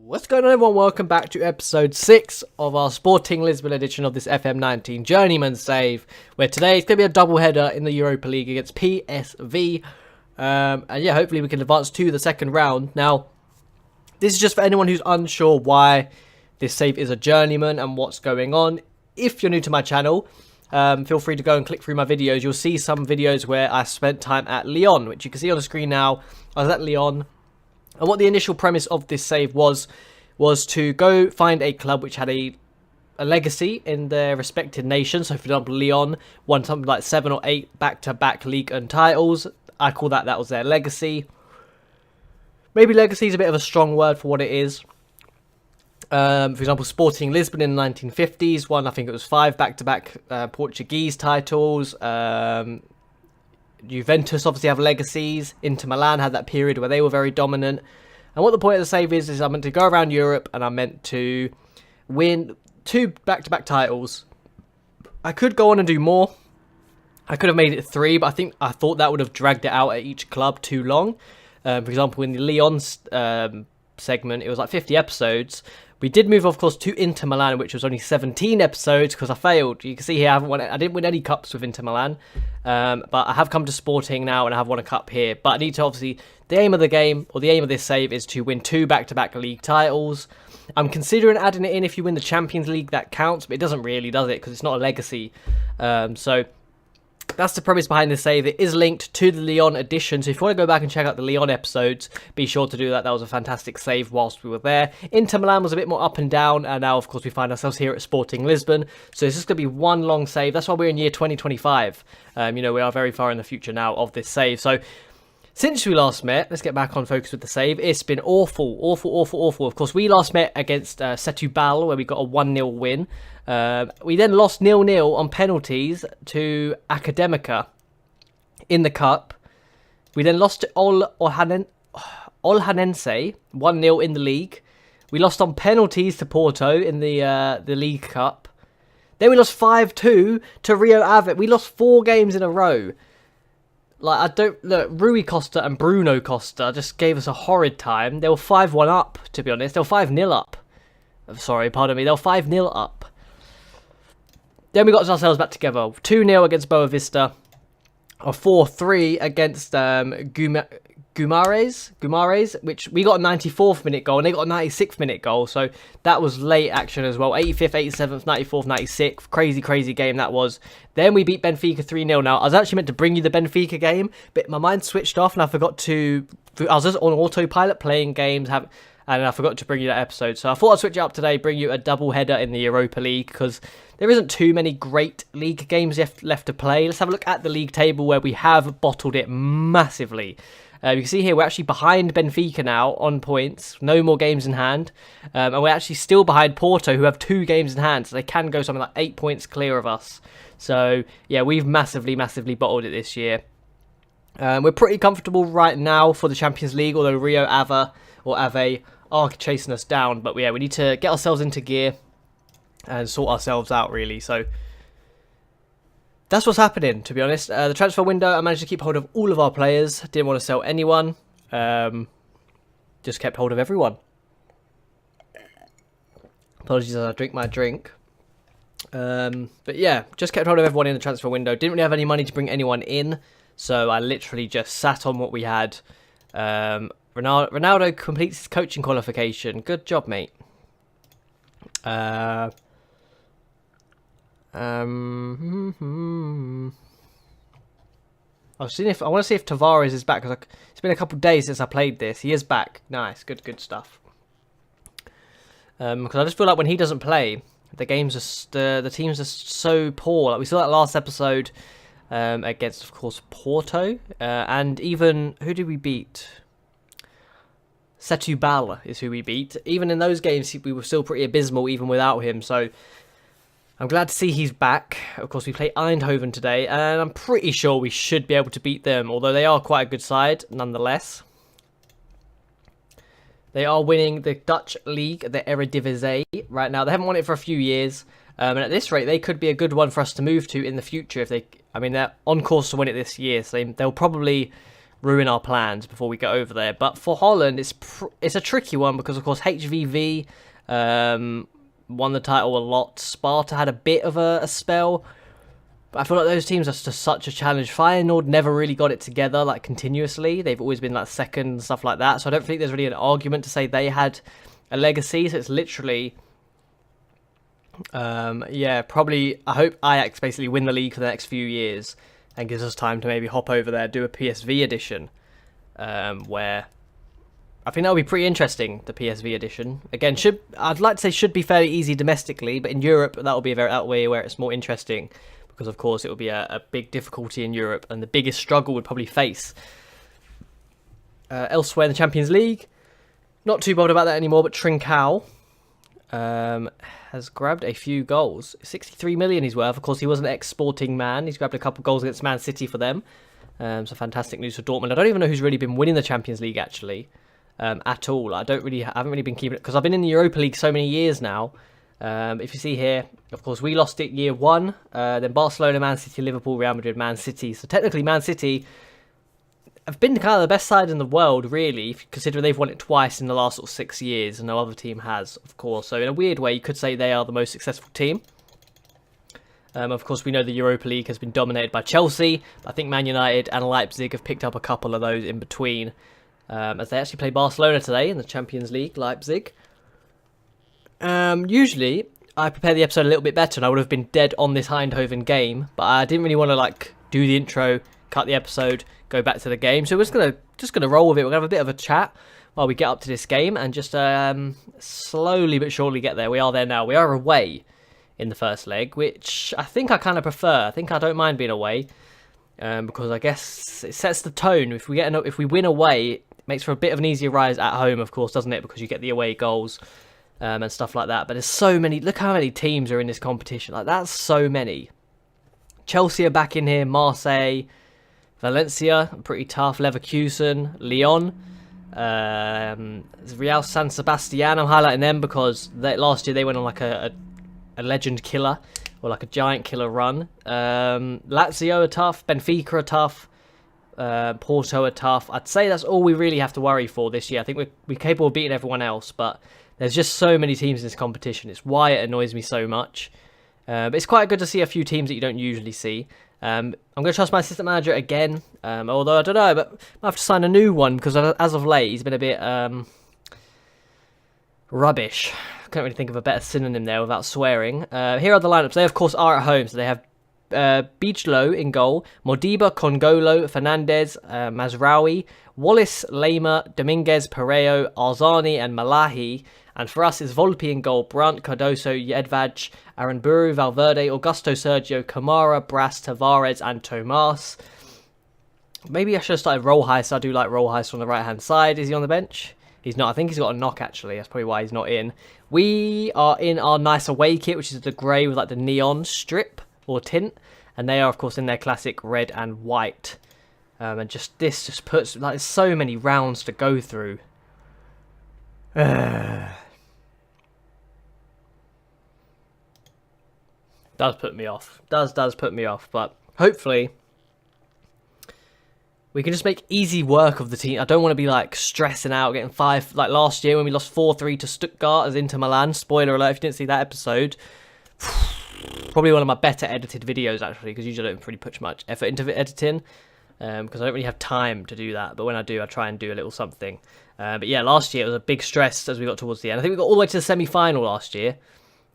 What's going on, everyone? Welcome back to episode 6 of our Sporting Lisbon edition of this FM19 Journeyman save, where today it's going to be a double header in the Europa League against PSV. And yeah, hopefully we can advance to the second round. Now, this is just for anyone who's unsure why this save is a journeyman and what's going on. If you're new to my channel, feel free to go and click through my videos. You'll see some videos where I spent time at Lyon, which you can see on the screen now. I was at Lyon. And what the initial premise of this save was to go find a club which had a legacy in their respected nation. So, for example, Lyon won something like 7 or 8 back-to-back league and titles. I call that was their legacy. Maybe legacy is a bit of a strong word for what it is. For example, Sporting Lisbon in the 1950s won, I think it was 5 back-to-back Portuguese titles. Juventus obviously have legacies. Inter Milan had that period where they were very dominant. And what the point of the save is I'm meant to go around Europe and I'm meant to win 2 back-to-back titles. I could go on and do more. I could have made it 3, but I thought that would have dragged it out at each club too long. For example, in the Lyon segment, it was like 50 episodes. We did move, of course, to Inter Milan, which was only 17 episodes because I failed. You can see here I didn't win any cups with Inter Milan, but I have come to Sporting now and I have won a cup here. But I need to obviously, the aim of the game, or the aim of this save, is to win 2 back-to-back league titles. I'm considering adding it in if you win the Champions League, that counts, but it doesn't really, does it? Because it's not a legacy. So that's the premise behind this save. It is linked to the Lyon edition, so if you want to go back and check out the Lyon episodes, be sure to do that. That was a fantastic save whilst we were there. Inter Milan was a bit more up and down, and now, of course, we find ourselves here at Sporting Lisbon. So it's just going to be one long save. That's why we're in year 2025. We are very far in the future now of this save. So since we last met, let's get back on focus with the save. It's been awful. Of course, we last met against Setúbal, where we got a 1-0 win. We then lost 0-0 on penalties to Academica in the cup. We then lost to Olhanense 1-0 in the league. We lost on penalties to Porto in the League Cup. Then we lost 5-2 to Rio Ave. We lost 4 games in a row. Rui Costa and Bruno Costa just gave us a horrid time. They were 5-1 up, to be honest. They were 5-0 up. Sorry, pardon me. They were 5-0 up. Then we got ourselves back together. 2-0 against Boa Vista. A 4-3 against Guimarães, which we got a 94th minute goal and they got a 96th minute goal. So that was late action as well. 85th, 87th, 94th, 96th. Crazy game that was. Then we beat Benfica 3-0. Now, I was actually meant to bring you the Benfica game, but my mind switched off and I forgot to... I was just on autopilot playing games, and I forgot to bring you that episode. So I thought I'd switch it up today, bring you a double header in the Europa League, because there isn't too many great league games left to play. Let's have a look at the league table where we have bottled it massively. You can see here we're actually behind Benfica now on points. No more games in hand. And we're actually still behind Porto, who have 2 games in hand. So they can go something like 8 points clear of us. So yeah, we've massively bottled it this year. We're pretty comfortable right now for the Champions League, although Rio Ave are chasing us down. But yeah, we need to get ourselves into gear and sort ourselves out, really. So that's what's happening, to be honest. The transfer window, I managed to keep hold of all of our players. Didn't want to sell anyone. Just kept hold of everyone. Apologies as I drink my drink. But yeah, just kept hold of everyone in the transfer window. Didn't really have any money to bring anyone in. So I literally just sat on what we had. Ronaldo completes his coaching qualification. Good job, mate. I want to see if Tavares is back, because it's been a couple of days since I played this. He is back. Nice, good stuff. Because I just feel like when he doesn't play, the teams are so poor. Like we saw that last episode against, of course, Porto, and even who did we beat? Setúbal is who we beat. Even in those games, we were still pretty abysmal even without him. So I'm glad to see he's back. Of course, we play Eindhoven today, and I'm pretty sure we should be able to beat them, although they are quite a good side nonetheless. They are winning the Dutch league, the Eredivisie, right now. They haven't won it for a few years, and at this rate, they could be a good one for us to move to in the future. They're on course to win it this year, so they'll probably ruin our plans before we get over there. But for Holland, it's a tricky one because, of course, HVV won the title a lot. Sparta had a bit of a spell. But I feel like those teams are just such a challenge. Feyenoord never really got it together, like, continuously. They've always been, like, second and stuff like that. So I don't think there's really an argument to say they had a legacy. So it's literally... probably... I hope Ajax basically win the league for the next few years and gives us time to maybe hop over there, do a PSV edition, where... I think that'll be pretty interesting, the PSV edition. Again, I'd like to say should be fairly easy domestically, but in Europe, that'll be that way where it's more interesting. Because, of course, it will be a big difficulty in Europe, and the biggest struggle we'd probably face. Elsewhere in the Champions League, not too bothered about that anymore, but Trincao has grabbed a few goals. 63 million he's worth. Of course, he was an ex-Sporting man. He's grabbed a couple goals against Man City for them. So fantastic news for Dortmund. I don't even know who's really been winning the Champions League, actually, at all. I haven't really been keeping it, because I've been in the Europa League so many years now. If you see here, of course, we lost it year 1, then Barcelona, Man City, Liverpool, Real Madrid, Man City. So technically, Man City have been kind of the best side in the world, really, if you consider they've won it twice in the last 6 years, and no other team has, of course. So in a weird way, you could say they are the most successful team. Of course, we know the Europa League has been dominated by Chelsea. I think Man United and Leipzig have picked up a couple of those in between, as they actually play Barcelona today in the Champions League, Leipzig. Usually, I prepare the episode a little bit better, and I would have been dead on this Eindhoven game, but I didn't really want to do the intro, cut the episode, go back to the game. So we're just gonna roll with it. We're gonna have a bit of a chat while we get up to this game, and just slowly but surely get there. We are there now. We are away in the first leg, which I think I kind of prefer. I think I don't mind being away, because I guess it sets the tone. If we win away, it makes for a bit of an easier rise at home, of course, doesn't it? Because you get the away goals. And stuff like that. But there's so many. Look how many teams are in this competition. That's so many. Chelsea are back in here. Marseille, Valencia, pretty tough. Leverkusen, Lyon, Real San Sebastian. I'm highlighting them because last year they went on a legend killer, or a giant killer run. Lazio are tough. Benfica are tough. Porto are tough. I'd say that's all we really have to worry for this year. I think we're capable of beating everyone else, but there's just so many teams in this competition. It's why it annoys me so much. But it's quite good to see a few teams that you don't usually see. I'm going to trust my assistant manager again. Although, I don't know, but I have to sign a new one, because as of late, he's been a bit rubbish. I can't really think of a better synonym there without swearing. Here are the lineups. They, of course, are at home. So they have Beachlow in goal, Modiba, Congolo, Fernandez, Mazraoui, Wallace, Lema, Dominguez, Pereo, Arzani, and Malahi. And for us, it's Volpe in goal, Brandt, Cardoso, Jedvaj, Aranburu, Valverde, Augusto, Sergio, Kamara, Brass, Tavares, and Tomas. Maybe I should have started Rollheist. I do like Rollheist on the right-hand side. Is he on the bench? He's not. I think he's got a knock, actually. That's probably why he's not in. We are in our nice away kit, which is the grey with the neon strip or tint. And they are, of course, in their classic red and white. And this just puts so many rounds to go through. Does put me off. Does put me off. But hopefully we can just make easy work of the team. I don't want to be stressing out, getting 5 like last year when we lost 4-3 to Stuttgart as Inter Milan. Spoiler alert if you didn't see that episode. Probably one of my better edited videos, actually, because usually I don't really put much effort into editing, because I don't really have time to do that. But when I do, I try and do a little something. But yeah, last year it was a big stress as we got towards the end. I think we got all the way to the semi-final last year.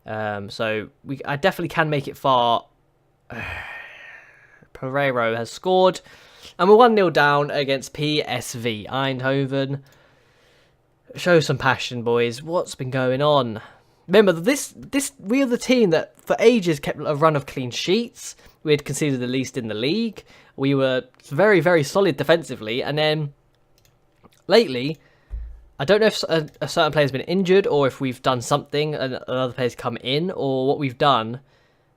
So I definitely can make it far. Pereiro has scored. And we're 1-0 down against PSV Eindhoven. Show some passion, boys. What's been going on? Remember, we are the team that for ages kept a run of clean sheets. We had conceded the least in the league. We were very, very solid defensively. And then lately, I don't know if a certain player's been injured or if we've done something and another player's come in or what we've done.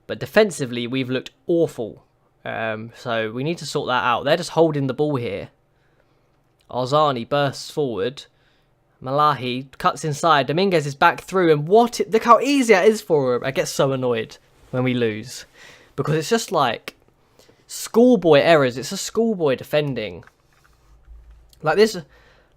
But defensively, we've looked awful. So we need to sort that out. They're just holding the ball here. Arzani bursts forward. Malahi cuts inside. Dominguez is back through. And look how easy it is for him. I get so annoyed when we lose. Because it's just like schoolboy errors. It's a schoolboy defending. Like this,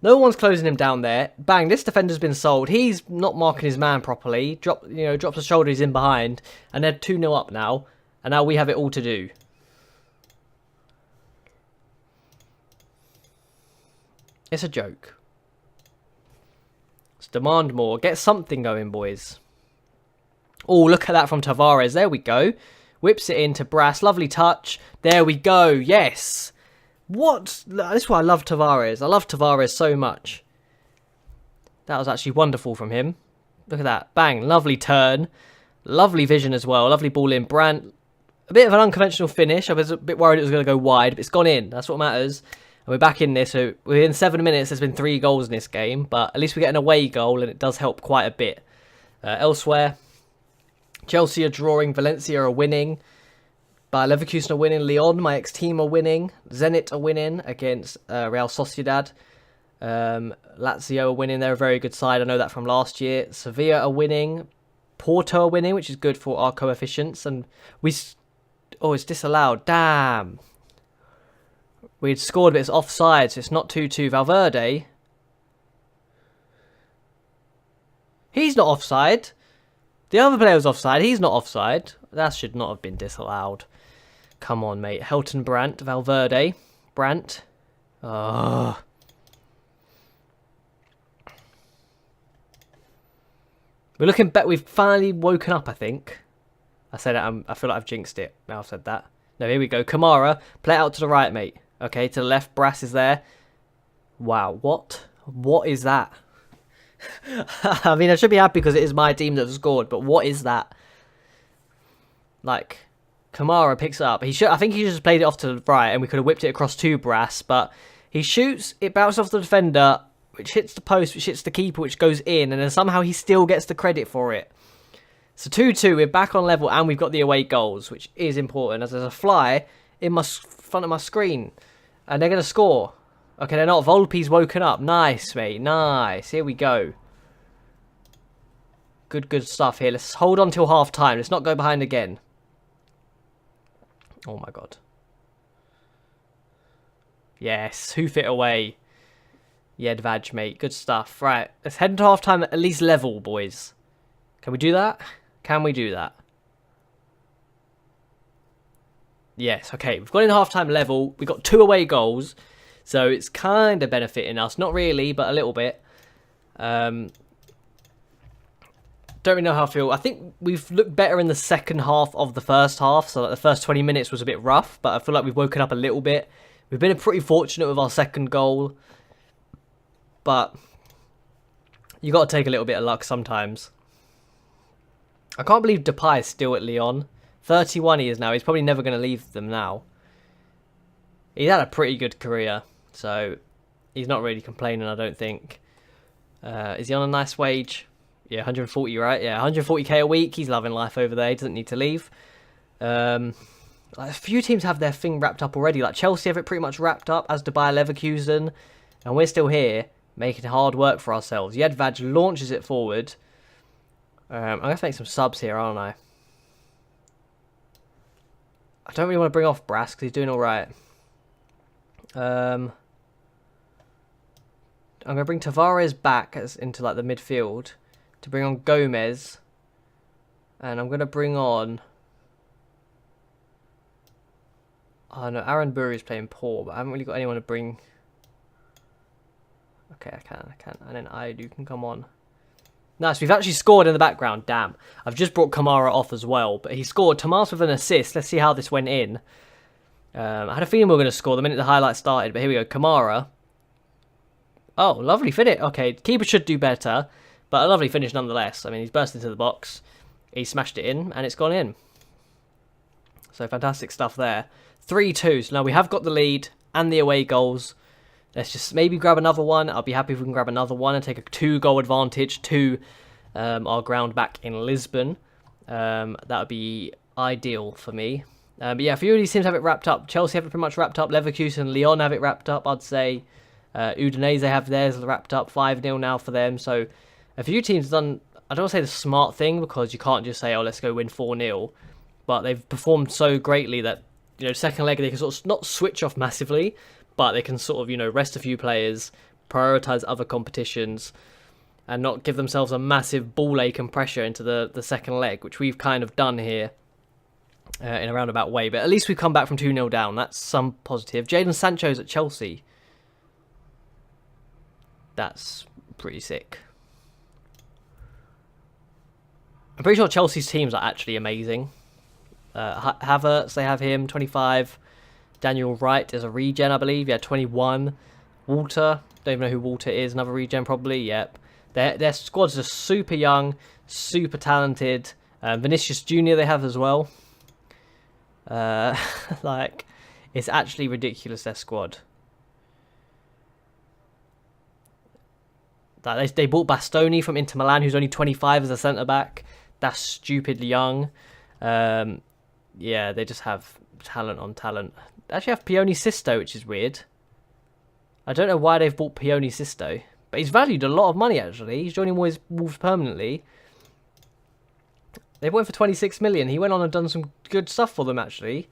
no one's closing him down there. Bang, this defender's been sold. He's not marking his man properly. Drops the shoulder, he's in behind. And they're 2-0 up now. And now we have it all to do. It's a joke. Let's demand more. Get something going, boys. Oh, look at that from Tavares. There we go. Whips it into Brass. Lovely touch. There we go. Yes. What? This is why I love Tavares. I love Tavares so much. That was actually wonderful from him. Look at that. Bang. Lovely turn. Lovely vision as well. Lovely ball in. Brandt. A bit of an unconventional finish. I was a bit worried it was going to go wide, but it's gone in. That's what matters. And we're back in this. So within 7 minutes, there's been 3 goals in this game. But at least we get an away goal, and it does help quite a bit. Elsewhere, Chelsea are drawing. Valencia are winning. Bayer Leverkusen are winning. Lyon, my ex-team, are winning. Zenit are winning against Real Sociedad. Lazio are winning. They're a very good side. I know that from last year. Sevilla are winning. Porto are winning, which is good for our coefficients. And oh, it's disallowed. Damn. We'd scored, but it's offside, so it's not 2-2. Valverde. He's not offside. The other player was offside. He's not offside. That should not have been disallowed. Come on, mate. Helton Brandt. Valverde. Brandt. Oh. We're looking back. We've finally woken up, I think. I said that. I feel like I've jinxed it. Now I've said that. No, here we go. Kamara. Play it out to the right, mate. Okay, to the left. Brass is there. Wow. What? What is that? I mean, I should be happy because it is my team that have scored, but what is that? Like, Kamara picks it up. I think he just played it off to the right, and we could have whipped it across to Brass, but he shoots, it bounces off the defender, which hits the post, which hits the keeper, which goes in, and then somehow he still gets the credit for it. So 2-2, we're back on level, and we've got the away goals, which is important, as there's a fly in my front of my screen, and they're going to score. Okay, they're not. Volpe's woken up. Nice, mate. Nice. Here we go. Good stuff here. Let's hold on till half time. Let's not go behind again. Oh, my God. Yes. Hoof it away. Jedvaj, mate. Good stuff. Right. Let's head into half time at least level, boys. Can we do that? Can we do that? Yes. Okay. We've got in half time level. We've got 2 away goals. So it's kind of benefiting us. Not really, but a little bit. Don't really know how I feel. I think we've looked better in the second half of the first half. So like the first 20 minutes was a bit rough, but I feel like we've woken up a little bit. We've been pretty fortunate with our second goal. But you got to take a little bit of luck sometimes. I can't believe Depay is still at Lyon. 31 he is now. He's probably never going to leave them now. He's had a pretty good career. So, he's not really complaining, I don't think. Is he on a nice wage? Yeah, 140, right? Yeah, 140k a week. He's loving life over there. He doesn't need to leave. A few teams have their thing wrapped up already. Like Chelsea have it pretty much wrapped up, as do Bayer Leverkusen. And we're still here, making hard work for ourselves. Jedvaj launches it forward. I'm going to make some subs here, aren't I? I don't really want to bring off Brass, because he's doing alright. I'm going to bring Tavares back into like the midfield to bring on Gomez. And I'm going to bring on... Oh no, Aaron Burry is playing poor, but I haven't really got anyone to bring... Okay, I can. And then Aidu can come on. Nice, we've actually scored in the background, damn. I've just brought Kamara off as well, but he scored. Tomas with an assist. Let's see how this went in. I had a feeling we were going to score the minute the highlight started, but here we go. Kamara. Oh, lovely finish. Okay, keeper should do better, but a lovely finish nonetheless. I mean, he's burst into the box. He smashed it in, and it's gone in. So, fantastic stuff there. 3-2. So, now we have got the lead and the away goals. Let's just maybe grab another one. I'll be happy if we can grab another one and take a 2-goal advantage to our ground back in Lisbon. That would be ideal for me. But yeah, a few of these teams have it wrapped up. Chelsea have it pretty much wrapped up. Leverkusen and Lyon have it wrapped up, I'd say. Udinese have theirs wrapped up. 5-0 now for them. So a few teams have done, I don't want to say the smart thing, because you can't just say, oh, let's go win 4-0. But they've performed so greatly that, you know, second leg they can sort of not switch off massively, but they can sort of, you know, rest a few players, prioritise other competitions, and not give themselves a massive ball ache and pressure into the second leg, which we've kind of done here in a roundabout way. But at least we've come back from 2-0 down. That's some positive. Jadon Sancho's at Chelsea. That's pretty sick. I'm pretty sure Chelsea's teams are actually amazing. Havertz, they have him, 25. Daniel Wright is a regen, I believe. Yeah, 21. Walter, don't even know who Walter is. Another regen, probably. Yep. Their squads are super young, super talented. Vinicius Jr. they have as well. Like, it's actually ridiculous, their squad. They bought Bastoni from Inter Milan, who's only 25 as a centre-back. That's stupidly young. Yeah, they just have talent on talent. They actually have Pione Sisto, which is weird. I don't know why they've bought Pione Sisto. But he's valued a lot of money, actually. He's joining Wolves permanently. They bought him for 26 million. He went on and done some good stuff for them, actually.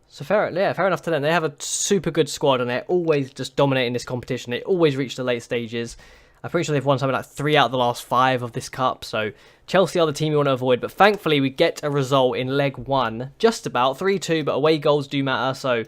So fair enough to them. They have a super good squad, and they're always just dominating this competition. They always reach the late stages. I'm pretty sure they've won something like 3 out of the last 5 of this cup. So Chelsea are the team you want to avoid. But thankfully, we get a result in leg 1. Just about 3-2, but away goals do matter. So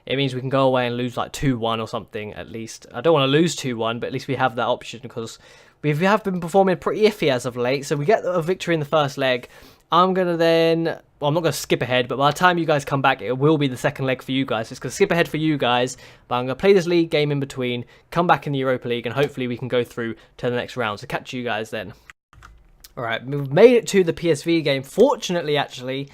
it means we can go away and lose like 2-1 or something at least. I don't want to lose 2-1, but at least we have that option because we have been performing pretty iffy as of late. So we get a victory in the first leg. I'm going to then... Well, I'm not going to skip ahead, but by the time you guys come back, it will be the second leg for you guys. It's going to skip ahead for you guys, but I'm going to play this league game in between, come back in the Europa League, and hopefully we can go through to the next round. So catch you guys then. Alright, we've made it to the PSV game. Fortunately, actually,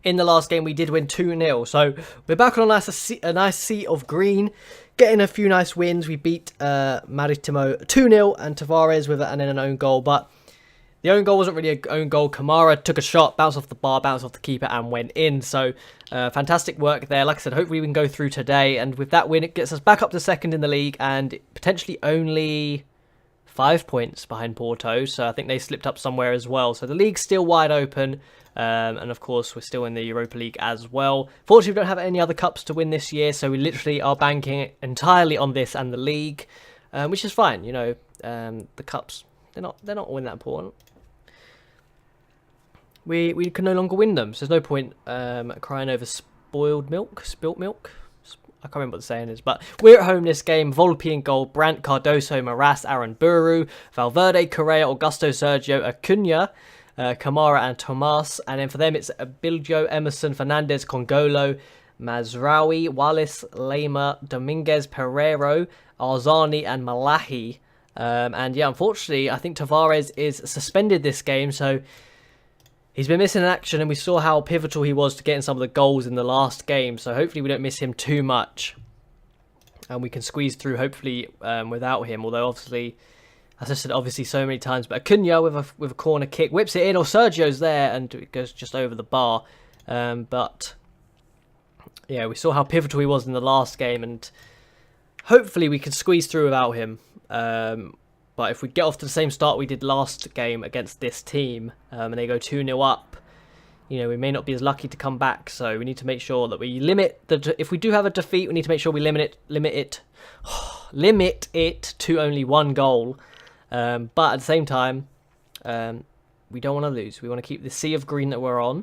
in the last game we did win 2-0. So we're back on a nice sea of green, getting a few nice wins. We beat Maritimo 2-0 and Tavares with it, and then an own goal, but the own goal wasn't really an own goal. Kamara took a shot, bounced off the bar, bounced off the keeper, and went in. So, fantastic work there. Like I said, hopefully we can go through today. And with that win, it gets us back up to second in the league and potentially only 5 points behind Porto. So I think they slipped up somewhere as well. So the league's still wide open. And of course, we're still in the Europa League as well. Fortunately, we don't have any other cups to win this year. So we literally are banking entirely on this and the league, which is fine. You know, the cups, they're not all that important. We can no longer win them, so there's no point crying over spilt milk. I can't remember what the saying is, but we're at home this game. Volpe in goal, Brandt, Cardoso, Maras, Aaron Buru, Valverde, Correa, Augusto, Sergio, Acuna, Kamara and Tomas. And then for them, it's Bilgio, Emerson, Fernandez, Congolo, Mazraoui, Wallace, Lema, Dominguez, Pereiro, Arzani and Malahi. And yeah, unfortunately, I think Tavares is suspended this game, so he's been missing in action, and we saw how pivotal he was to getting some of the goals in the last game. So hopefully we don't miss him too much, and we can squeeze through hopefully without him. Although obviously, as I said, obviously so many times, but Acuna with a corner kick whips it in, or Sergio's there and it goes just over the bar. But yeah, we saw how pivotal he was in the last game, and hopefully we can squeeze through without him. But if we get off to the same start we did last game against this team, and they go 2-0 up, you know, we may not be as lucky to come back. So we need to make sure that we limit if we do have a defeat, we need to make sure we limit it to only 1 goal. But at the same time, we don't want to lose. We want to keep the sea of green that we're on.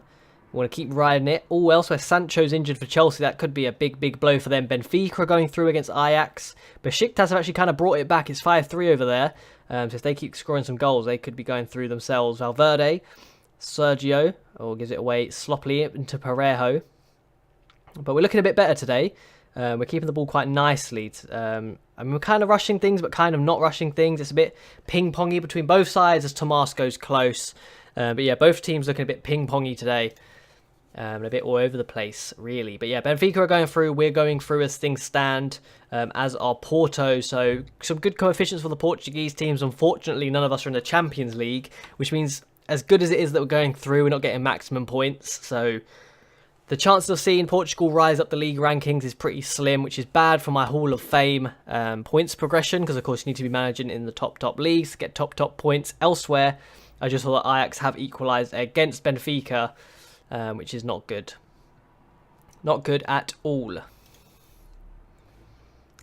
We want to keep riding it. All elsewhere, Sancho's injured for Chelsea. That could be a big blow for them. Benfica are going through against Ajax. Besiktas have actually kind of brought it back. It's 5-3 over there. So if they keep scoring some goals, they could be going through themselves. Valverde, Sergio, gives it away sloppily into Parejo. But we're looking a bit better today. We're keeping the ball quite nicely. I mean, we're kind of rushing things, but kind of not rushing things. It's a bit ping-pongy between both sides as Tomas goes close. But yeah, both teams looking a bit ping-pongy today. A bit all over the place, really. But yeah, Benfica are going through. We're going through as things stand, as are Porto. So some good coefficients for the Portuguese teams. Unfortunately, none of us are in the Champions League, which means as good as it is that we're going through, we're not getting maximum points. So the chances of seeing Portugal rise up the league rankings is pretty slim, which is bad for my Hall of Fame points progression, because of course you need to be managing in the top leagues to get top points. Elsewhere, I just saw that Ajax have equalised against Benfica, which is not good. Not good at all.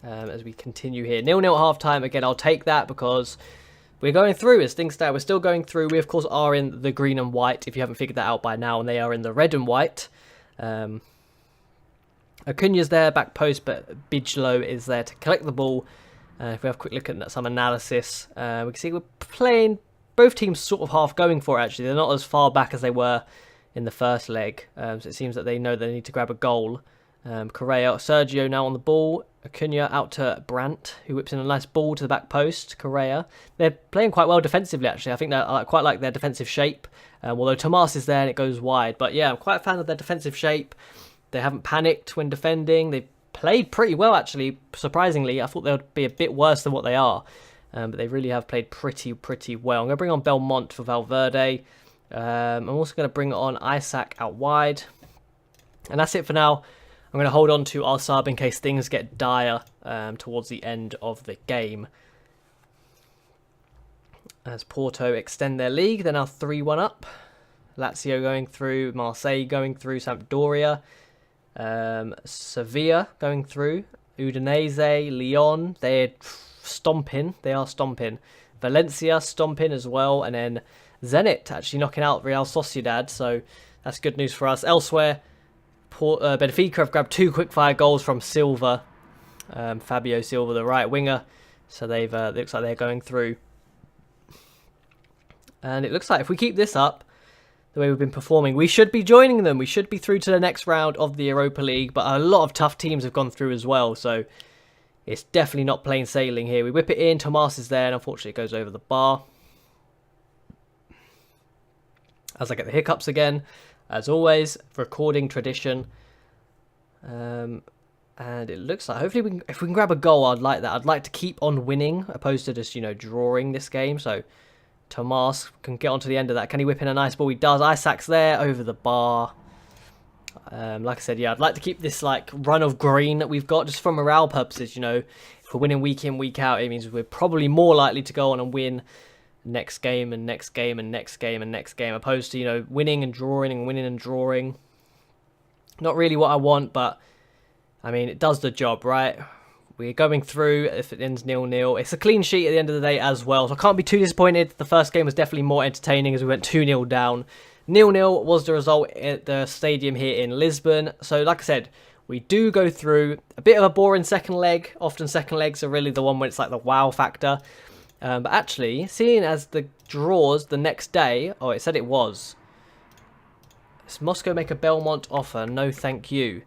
as we continue here. 0-0 at half-time. Again, I'll take that because we're going through as things stand. We're still going through. We, of course, are in the green and white, if you haven't figured that out by now, and they are in the red and white. Acuna's there, back post, but Bijlow is there to collect the ball. If we have a quick look at some analysis, we can see we're playing both teams sort of half going for it, actually. They're not as far back as they were in the first leg, so it seems that they know they need to grab a goal. Correa, Sergio now on the ball. Acuna out to Brandt, who whips in a nice ball to the back post. Correa. They're playing quite well defensively, actually. I think I quite like their defensive shape. Although Tomas is there and it goes wide. But yeah, I'm quite a fan of their defensive shape. They haven't panicked when defending. They've played pretty well, actually, surprisingly. I thought they would be a bit worse than what they are. But they really have played pretty well. I'm going to bring on Belmont for Valverde. I'm also going to bring on Isaac out wide. And that's it for now. I'm going to hold on to our sub in case things get dire towards the end of the game. As Porto extend their league, they're now 3-1 up. Lazio going through, Marseille going through, Sampdoria, Sevilla going through, Udinese, Lyon, they're stomping. They are stomping. Valencia stomping as well, and then Zenit actually knocking out Real Sociedad, so that's good news for us. Elsewhere, Benfica have grabbed 2 quick-fire goals from Silva, Fabio Silva, the right winger, so they've it looks like they're going through. And it looks like if we keep this up, the way we've been performing, we should be joining them. We should be through to the next round of the Europa League, but a lot of tough teams have gone through as well, so it's definitely not plain sailing here. We whip it in, Tomas is there, and unfortunately it goes over the bar. As I get the hiccups again, as always, recording tradition. And it looks like, hopefully, if we can grab a goal, I'd like that. I'd like to keep on winning, opposed to just, drawing this game, so Tomas can get onto the end of that. Can he whip in a nice ball? He does. Isaac's there, over the bar. Like I said, yeah, I'd like to keep this run of green that we've got, just for morale purposes. If we're winning week in, week out, it means we're probably more likely to go on and win next game and next game and next game and next game, opposed to winning and drawing and winning and drawing. Not really what I want, but I mean, it does the job, right? We're going through. If it ends 0-0, it's a clean sheet at the end of the day as well, so I can't be too disappointed. The first game was definitely more entertaining as we went 2-0 down. 0-0 was the result at the stadium here in Lisbon. So like I said, we do go through. A bit of a boring second leg. Often second legs are really the one where it's like the wow factor. But actually, seeing as the draws the next day... Oh, it said it was. Does Moscow make a Belmont offer? No, thank you.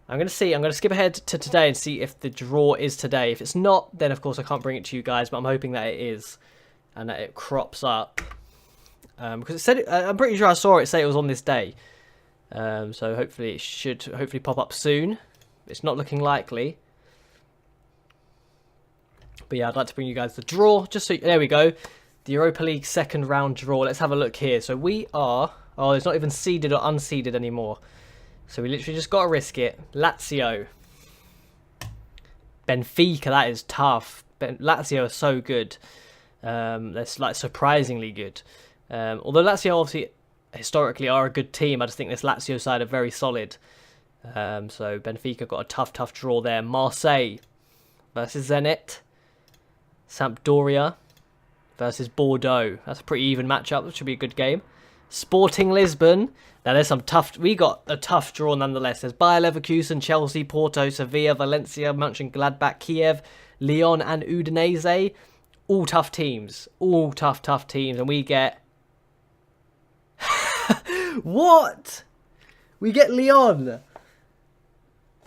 I'm going to skip ahead to today and see if the draw is today. If it's not, then of course I can't bring it to you guys, but I'm hoping that it is. And that it crops up. Because it said... I'm pretty sure I saw it say it was on this day. So hopefully it should pop up soon. It's not looking likely. But yeah, I'd like to bring you guys the draw. Just so... There we go. The Europa League second round draw. Let's have a look here. So we are... Oh, it's not even seeded or unseeded anymore. So we literally just got to risk it. Lazio. Benfica, that is tough. Lazio are so good. They're surprisingly good. Although Lazio obviously historically are a good team, I just think this Lazio side are very solid. So Benfica got a tough draw there. Marseille versus Zenit. Sampdoria versus Bordeaux. That's a pretty even matchup. That should be a good game. Sporting Lisbon. Now there's some tough... We got a tough draw nonetheless. There's Bayer Leverkusen, Chelsea, Porto, Sevilla, Valencia, Mönchengladbach, Kiev, Lyon and Udinese. All tough teams. All tough teams. And we get... What? We get Lyon.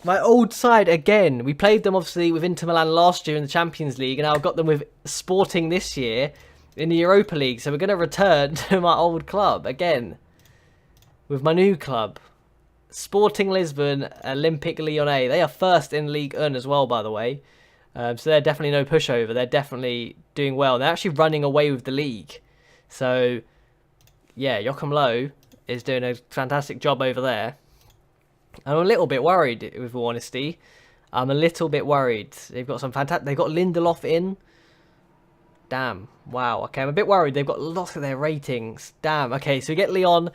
My old side again. We played them obviously with Inter Milan last year in the Champions League, and now I've got them with Sporting this year in the Europa League. So we're going to return to my old club again with my new club. Sporting Lisbon, Olympique Lyonnais. They are first in Ligue 1 as well, by the way. So they're definitely no pushover. They're definitely doing well. They're actually running away with the league. So, yeah, Joachim Low is doing a fantastic job over there. I'm a little bit worried, with all honesty. I'm a little bit worried. They've got some fantastic... They've got Lindelof in. Damn. Wow. Okay, I'm a bit worried. They've got lots of their ratings. Damn. Okay, so we get Lyon.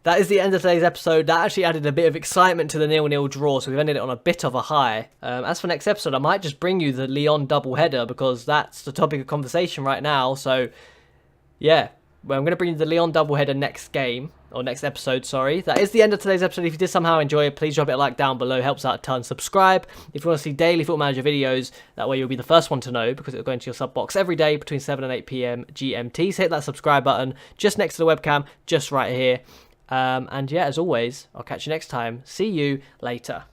that is the end of today's episode. That actually added a bit of excitement to the 0-0 draw, so we've ended it on a bit of a high. As for next episode, I might just bring you the Lyon double header because that's the topic of conversation right now. So, yeah, well, I'm going to bring you the Lyon double header next game, or next episode, sorry. That is the end of today's episode. If you did somehow enjoy it, please drop it a like down below. It helps out a ton. Subscribe if you want to see daily Football Manager videos. That way you'll be the first one to know because it'll go into your sub box every day between 7 and 8 p.m. GMT. So hit that subscribe button just next to the webcam, just right here. And yeah, as always, I'll catch you next time. See you later.